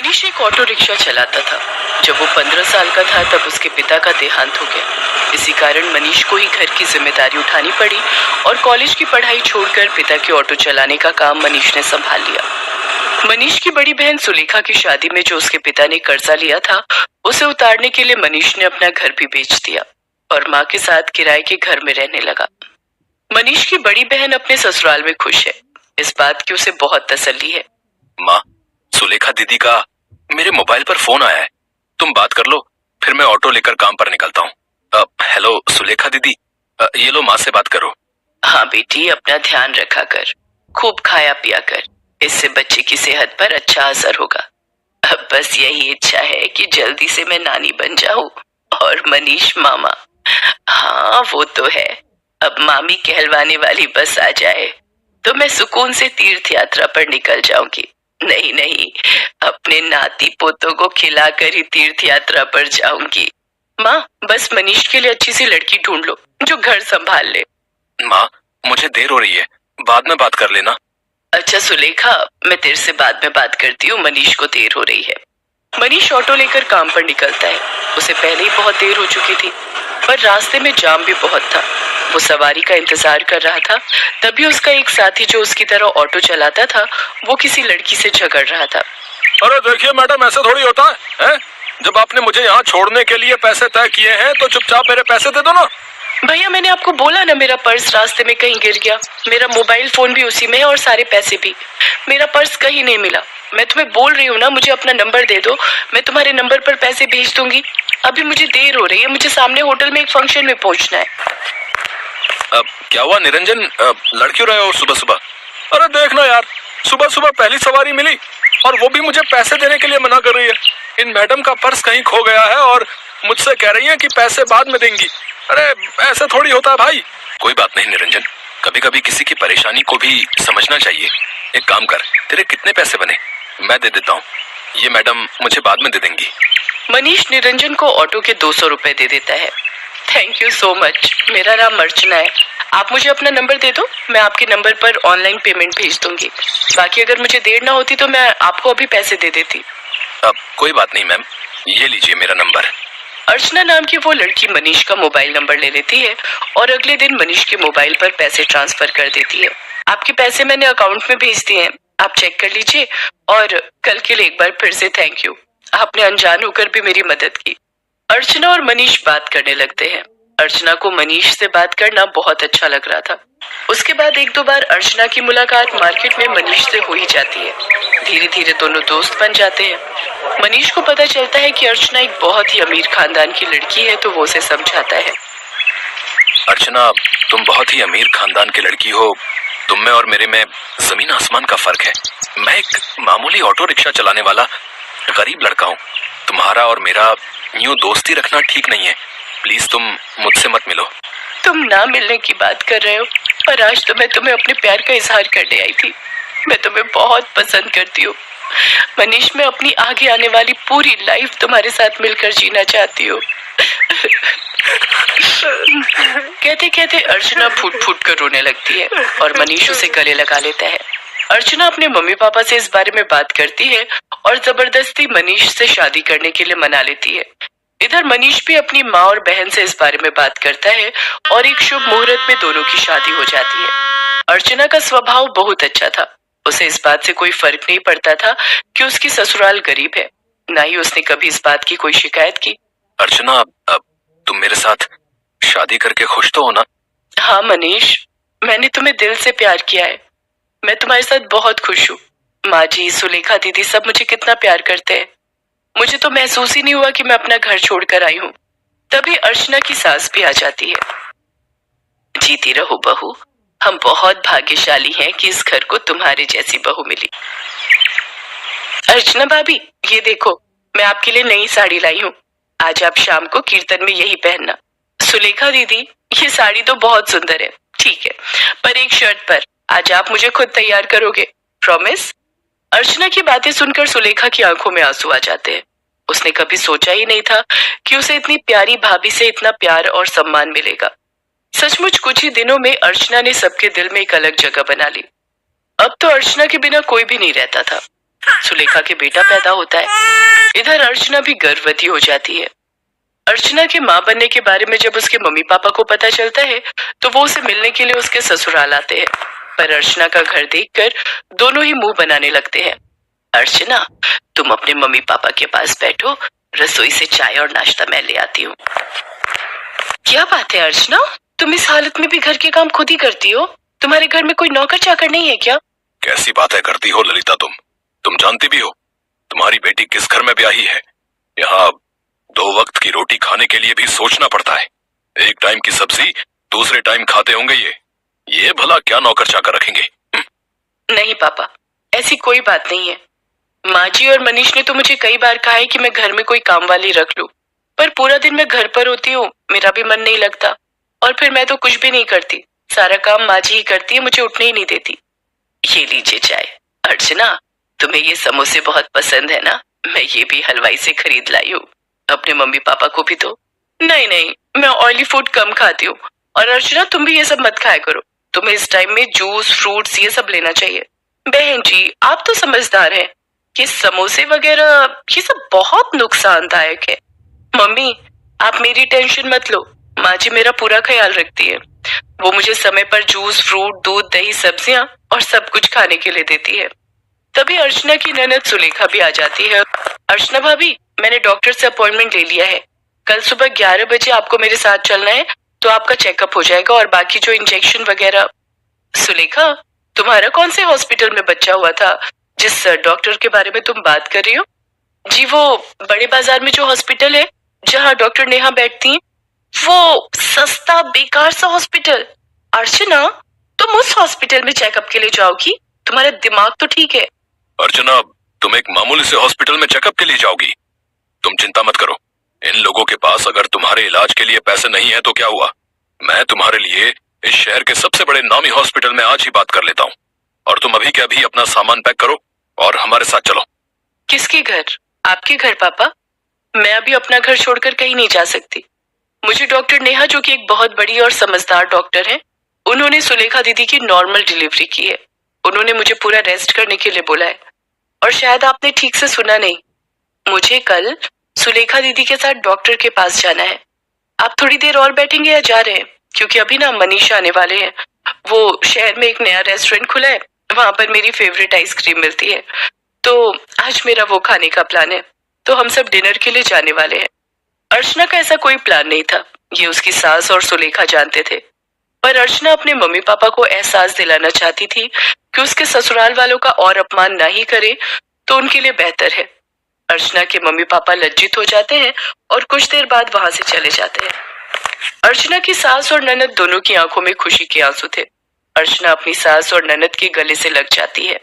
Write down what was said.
मनीष एक auto rickshaw चलाता था। जब वो 15 साल का था तब उसके पिता का देहांत हो गया। इसी कारण मनीष को ही घर की जिम्मेदारी उठानी पड़ी और कॉलेज की पढ़ाई छोड़कर पिता के ऑटो चलाने का काम मनीष ने संभाल लिया। मनीष की बड़ी बहन सुलेखा की शादी में जो उसके पिता ने कर्जा लिया था, उसे उतारने के लिए मनीष ने अपना घर भी बेच दिया और माँ के साथ किराए के घर में रहने लगा। मनीष की बड़ी बहन अपने ससुराल में खुश है। इस बात की उसे बहुत तसल्ली है। माँ, सुलेखा दीदी का मेरे मोबाइल पर फोन आया है। तुम बात कर लो, फिर मैं ऑटो लेकर काम पर निकलता हूँ। हेलो सुलेखा दीदी, ये लो माँ से बात करो। हाँ बेटी, अपना ध्यान रखा कर, खूब खाया पिया कर, इससे बच्चे की सेहत पर अच्छा असर होगा। अब बस यही इच्छा है कि जल्दी से मैं नानी बन जाऊं और मनीष मामा। हाँ वो तो है, अब मामी कहलवाने वाली बस आ जाए तो मैं सुकून से तीर्थ यात्रा पर निकल जाऊंगी। नहीं नहीं, अपने नाती पोतों को खिलाकर ही तीर्थ यात्रा पर जाऊंगी। माँ, बस मनीष के लिए अच्छी सी लड़की ढूंढ लो जो घर संभाल ले। माँ, मुझे देर हो रही है, बाद में बात कर लेना। अच्छा सुलेखा, मैं तेरे से बाद में बात करती हूँ, मनीष को देर हो रही है। मनीष ऑटो लेकर काम पर निकलता है। उसे पहले ही बहुत देर हो चुकी थी, पर रास्ते में जाम भी बहुत था। वो सवारी का इंतजार कर रहा था, तभी उसका एक साथी जो उसकी तरह ऑटो चलाता था, वो किसी लड़की से झगड़ रहा था। अरे देखिए मैडम, ऐसा थोड़ी होता है? जब आपने मुझे यहाँ छोड़ने के लिए पैसे तय किए हैं तो चुपचाप मेरे पैसे दे दो ना। भैया, मैंने आपको बोला ना, मेरा पर्स रास्ते में कहीं गिर गया। मेरा मोबाइल फोन भी उसी में है और सारे पैसे भी। मेरा पर्स कहीं नहीं मिला। मैं तुम्हें बोल रही हूँ ना, मुझे अपना नंबर दे दो, मैं तुम्हारे नंबर पर पैसे भेज दूंगी। अभी मुझे देर हो रही है, मुझे सामने होटल में एक फंक्शन में पहुंचना है। क्या हुआ निरंजन, लड़ क्यों रहे हो सुबह सुबह? अरे देखना यार, सुबह सुबह पहली सवारी मिली और वो भी मुझे पैसे देने के लिए मना कर रही है। इन मैडम का पर्स कहीं खो गया है और मुझसे कह रही है कि पैसे बाद में देंगी। अरे ऐसा थोड़ी होता है भाई। कोई बात नहीं निरंजन, कभी कभी किसी की परेशानी को भी समझना चाहिए। एक काम कर, तेरे कितने पैसे बने? मैं दे देता हूँ, ये मैडम मुझे बाद में दे देंगी। मनीष निरंजन को ऑटो के 200 रुपए दे देता है। Thank you so much. मेरा नाम अर्चना है। आप मुझे अपना नंबर दे दो, मैं आपके नंबर पर ऑनलाइन पेमेंट भेज दूंगी। बाकी अगर मुझे देर ना होती तो मैं आपको अभी पैसे दे देती। अब कोई बात नहीं मैम, ये लीजिए मेरा नंबर। अर्चना नाम की वो लड़की मनीष का मोबाइल नंबर ले लेती है और अगले दिन मनीष के मोबाइल पर पैसे ट्रांसफर कर देती है। आपके पैसे मैंने अकाउंट में भेज दिए हैं, आप चेक कर लीजिए। और कल के लिए एक बार फिर से थैंक यू, आपने अनजान होकर भी मेरी मदद की। अर्चना और मनीष बात करने लगते हैं। अर्चना को मनीष से बात करना बहुत अच्छा लग रहा था। उसके बाद एक दो बार अर्चना की मुलाकात मार्केट में मनीष से हो ही जाती है। धीरे धीरे दोनों दोस्त बन जाते हैं। मनीष को पता चलता है कि अर्चना एक बहुत ही अमीर खानदान की लड़की है, तो वो उसे समझाता है। अर्चना, तुम बहुत ही अमीर खानदान की लड़की हो। तुम में और मेरे में जमीन आसमान का फर्क है। मैं एक मामूली ऑटो रिक्शा चलाने वाला गरीब लड़का हूँ। तुम्हारा और मेरा यूं दोस्ती रखना ठीक नहीं है। प्लीज तुम मुझसे मत मिलो। तुम ना मिलने की बात कर रहे हो, पर आज तो मैं तुम्हें अपने प्यार का इजहार करने आई थी। मैं तुम्हें बहुत पसंद करती हूँ मनीष। मैं अपनी आगे आने वाली पूरी लाइफ तुम्हारे साथ मिलकर जीना चाहती हूँ। कहते कहते अर्चना फूट फूट कर रोने लगती है और मनीष उसे गले लगा लेता है। अर्चना अपने मम्मी पापा से इस बारे में बात करती है और जबरदस्ती मनीष से शादी करने के लिए मना लेती है। इधर मनीष भी अपनी माँ और बहन से इस बारे में बात करता है और एक शुभ मुहूर्त में दोनों की शादी हो जाती है। अर्चना का स्वभाव बहुत अच्छा था। उसे इस बात से कोई फर्क नहीं पड़ता था कि उसकी ससुराल गरीब है। ना ही उसने कभी इस बात की कोई शिकायत की। अर्चना, अब तुम मेरे साथ शादी करके खुश तो हो ना? हाँ मनीष, मैंने तुम्हें दिल से प्यार किया है। मैं तुम्हारे साथ बहुत खुश हूँ। माँ जी, सुलेखा दीदी सब मुझे कितना प्यार करते हैं। मुझे तो महसूस ही नहीं हुआ कि मैं अपना घर छोड़कर आई हूँ। तभी अर्चना की सास भी आ जाती है। जीती रहो बहू, हम बहुत भाग्यशाली हैं कि इस घर को तुम्हारे जैसी बहू मिली। अर्चना भाभी, ये देखो, मैं आपके लिए नई साड़ी लाई हूँ। आज आप शाम को कीर्तन में यही पहनना। सुलेखा दीदी, ये साड़ी तो बहुत सुंदर है, ठीक है, पर एक शर्त पर। आज आप मुझे खुद तैयार करोगे, प्रॉमिस? अर्चना की बातें सुनकर सुलेखा की आंखों में आंसू आ जाते हैं। उसने कभी सोचा ही नहीं था कि उसे इतनी प्यारी भाभी से इतना प्यार और सम्मान मिलेगा। सचमुच कुछ ही दिनों में अर्चना ने सबके दिल में एक अलग जगह बना ली। अब तो अर्चना के बिना कोई भी नहीं रहता था। सुलेखा के बेटा पैदा होता है। इधर अर्चना भी गर्भवती हो जाती है। अर्चना के माँ बनने के बारे में जब उसके मम्मी पापा को पता चलता है तो वो उसे मिलने के लिए उसके ससुराल आते हैं, पर अर्चना का घर देखकर दोनों ही मुंह बनाने लगते हैं। अर्चना, तुम अपने मम्मी पापा के पास बैठो, रसोई से चाय और नाश्ता मैं ले आती हूँ। क्या बात है अर्चना, तुम इस हालत में भी घर के काम खुद ही करती हो? तुम्हारे घर में कोई नौकर चाकर नहीं है क्या? कैसी बातें करती हो ललिता तुम जानती भी हो तुम्हारी बेटी किस घर में ब्याही है। यहाँ 2 वक्त की रोटी खाने के लिए भी सोचना पड़ता है। एक टाइम की सब्जी दूसरे टाइम खाते होंगे ये भला क्या नौकर चाकर रखेंगे? नहीं पापा, ऐसी कोई बात नहीं है। माँ जी और मनीष ने तो मुझे कई बार कहा है कि मैं घर में कोई काम वाली रख लूं, पर पूरा दिन मैं घर पर होती हूँ, मेरा भी मन नहीं लगता, और फिर मैं तो कुछ भी नहीं करती, सारा काम माँ जी ही करती है, मुझे उठने ही नहीं देती। ये लीजिए चाय। अर्चना, तुम्हें ये समोसे बहुत पसंद है ना? मैं ये भी हलवाई से खरीद लाई हूँ, अपने मम्मी पापा को भी दो। नहीं, मैं ऑयली फूड कम खाती हूँ। और अर्चना, तुम भी ये सब मत खाया करो, तुम्हें इस टाइम में जूस फ्रूट्स ये सब लेना चाहिए। बहन जी, आप तो समझदार हैं, ये समोसे वगैरह ये सब बहुत नुकसानदायक है। मम्मी, आप मेरी टेंशन मत लो, माँ जी मेरा पूरा ख्याल रखती है। वो मुझे समय पर जूस फ्रूट दूध दही सब्जियां और सब कुछ खाने के लिए देती है। तभी अर्चना की ननद सुलेखा भी आ जाती है। अर्चना भाभी, मैंने डॉक्टर से अपॉइंटमेंट ले लिया है, कल सुबह 11 बजे आपको मेरे साथ चलना है, तो आपका चेकअप हो जाएगा और बाकी जो इंजेक्शन वगैरह। सुलेखा, तुम्हारा कौन से हॉस्पिटल में बच्चा हुआ था जिस डॉक्टर के बारे में तुम बात कर रही हो? जी, वो बड़े बाजार में जो हॉस्पिटल है जहाँ डॉक्टर नेहा बैठती हैं, वो सस्ता बेकार सा हॉस्पिटल। अर्चना, तुम उस हॉस्पिटल में चेकअप के लिए जाओगी? तुम्हारा दिमाग तो ठीक है। अर्चना, तुम एक मामूली से हॉस्पिटल में चेकअप के लिए जाओगी? तुम चिंता मत करो, इन लोगों के पास अगर तुम्हारे इलाज के लिए पैसे नहीं है तो क्या हुआ, मैं तुम्हारे लिए इस शहर के सबसे बड़े नामी हॉस्पिटल में आज ही बात कर लेता हूँ। और तुम अभी के अभी अपना सामान पैक करो और हमारे साथ चलो। किसके घर? आपके घर पापा? मैं अभी अपना घर छोड़कर कहीं नहीं जा सकती। मुझे डॉक्टर नेहा, जो कि एक बहुत बड़ी और समझदार डॉक्टर है, उन्होंने सुलेखा दीदी की नॉर्मल डिलीवरी की है। उन्होंने मुझे पूरा रेस्ट करने के लिए बोला है। और शायद आपने ठीक से सुना नहीं, मुझे कल सुलेखा दीदी के साथ डॉक्टर के पास जाना है। आप थोड़ी देर और बैठेंगे या जा रहे हैं? क्योंकि अभी ना मनीष आने वाले हैं। वो शहर में एक नया रेस्टोरेंट खुला है, वहां पर मेरी फेवरेट आइसक्रीम मिलती है, तो आज मेरा वो खाने का प्लान है, तो हम सब डिनर के लिए जाने वाले हैं। अर्चना का ऐसा कोई प्लान नहीं था, ये उसकी सास और सुलेखा जानते थे, पर अर्चना अपने मम्मी पापा को एहसास दिलाना चाहती थी कि उसके ससुराल वालों का और अपमान ना ही करे तो उनके लिए बेहतर है। अर्चना के मम्मी पापा लज्जित हो जाते हैं और कुछ देर बाद वहां से चले जाते हैं। अर्चना की सास और ननद दोनों की आंखों में खुशी के आंसू थे। अर्चना अपनी सास और ननद के गले से लग जाती है।